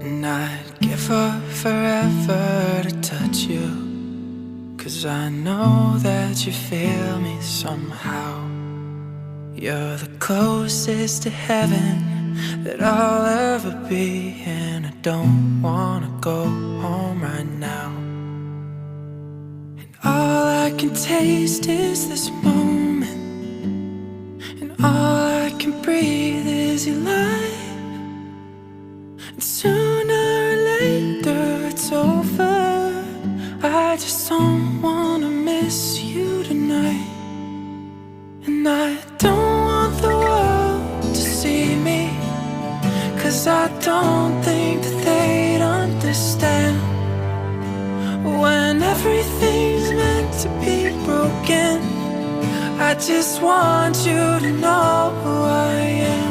And I'd give up forever to touch you, 'cause I know that you feel me somehow. You're the closest to heaven that I'll ever be, and I don't wanna go home right now. And all I can taste is this moment, and all I can breathe is your light. And sooner or later it's over. I just don't wanna miss you tonight. And I don't want the world to see me, 'cause I don't think that they'd understand. When everything's meant to be broken, I just want you to know who I am.